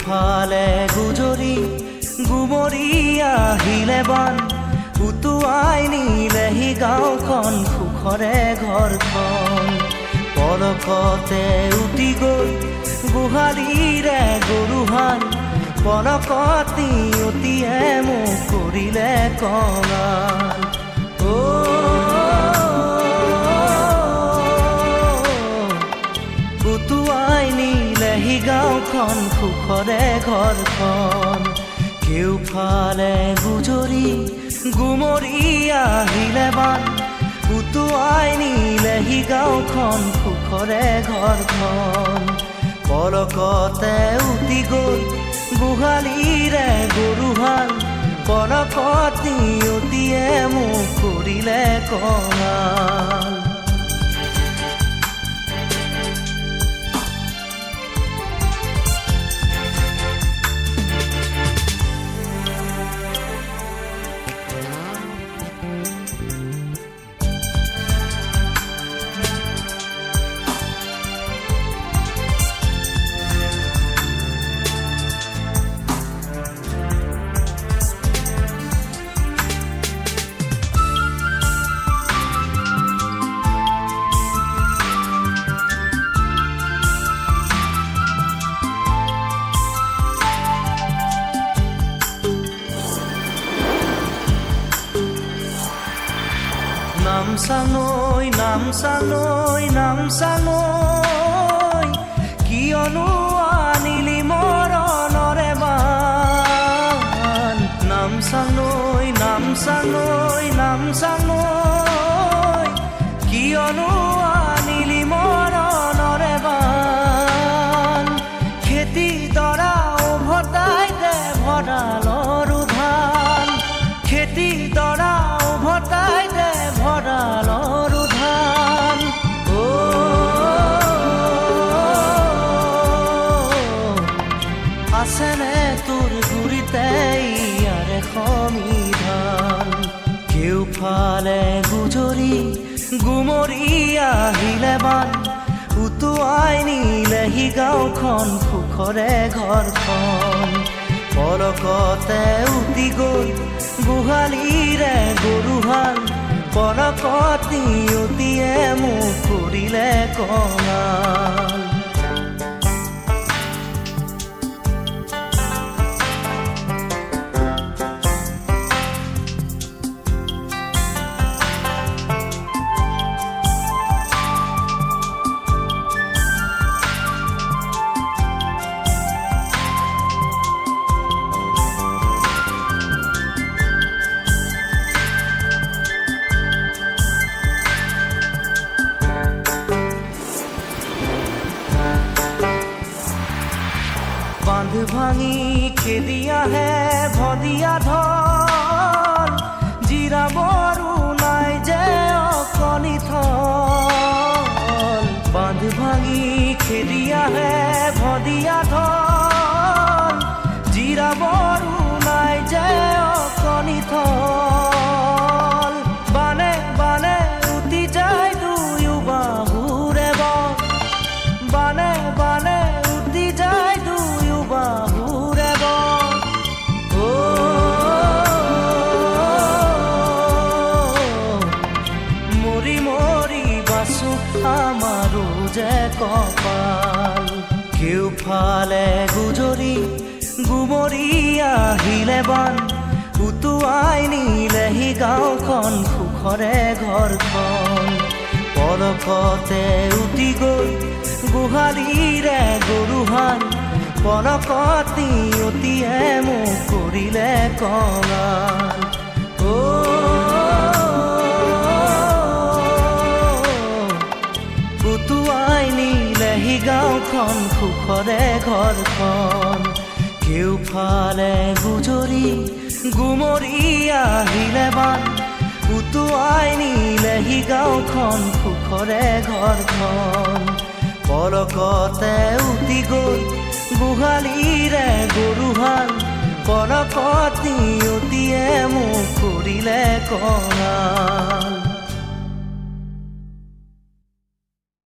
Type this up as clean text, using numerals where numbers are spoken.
কেউফালে গুজৰি গুমৰি আহিলে বান উটুৱাই নিলেহি গাঁওখন সুখৰে ঘৰখন পলকতে উটি গৈ গোহালিৰে গৰুহাল পলকতি অতিয়ে মোক কৰিলে কঙাল উটুৱাই নিলেহি গাঁওখন সুখৰে ঘৰখন কেউফালে গুজৰি গুমৰি আহিলে বান উটুৱাই নিলেহি গাঁওখন সুখৰে ঘৰখন পলকতে উটি গৈ গোহালিৰে গৰুহাল পলকতি অতিয়ে মোক কৰিলে কঙাল নামচাঙৈ কিয়নো আনিলি মৰণৰে বান নামচাঙৈ কিয়নো আনিলি মৰণৰে বান খেতি দৰা উভতাই দে ভঁৰালৰো ধান খেতি দৰা উভতাই দে ভঁৰালৰো ধান আছেনে তোৰ গুৰিতে ইয়াৰে সমিধান কেউফালে গুজৰি গুমৰি আহিলে বান উটুৱাই নিলেহি গাঁওখন সুখৰে ঘৰখন পলকতে উটি গৈ গোহালিৰে গৰুহাল পলকতি অতিয়ে মোক কৰিলে কঙাল বান্ধ ভাঙি খেদি আহে ভদিয়া ঢল জিৰাবৰো নাই যে অকণি থল বান্ধ ভাঙি খেদি আহে ভদিয়া ঢল জিৰাবৰো নাই যে অকণি থল বানে বানে উটি যায় দুয়ো বাহুৰে বন বানে বানে উটি যায় বাহুৰে বন মৰি মৰি বাচো আমাৰো যে কপাল কেউফালে গুজৰি গুমৰি আহিলে বান উটুৱাই নিলেহি গাঁওখন সুখৰে ঘৰখন পলকতে উটি গৈ গোহালিৰে গৰুহাল পলকতি অতিয়ে মোক কৰিলে কঙাল উটুৱাই নিলেহি গাঁওখন সুখৰে ঘৰখন কেউফালে গুজৰি গুমৰি আহিলে বান উটুৱাই নিলেহি গাঁওখন সুখৰে ঘৰখন পলকতে উটি গৈ গোহালিৰে গৰুহাল পলকতি অতিয়ে মোক কৰিলে কঙাল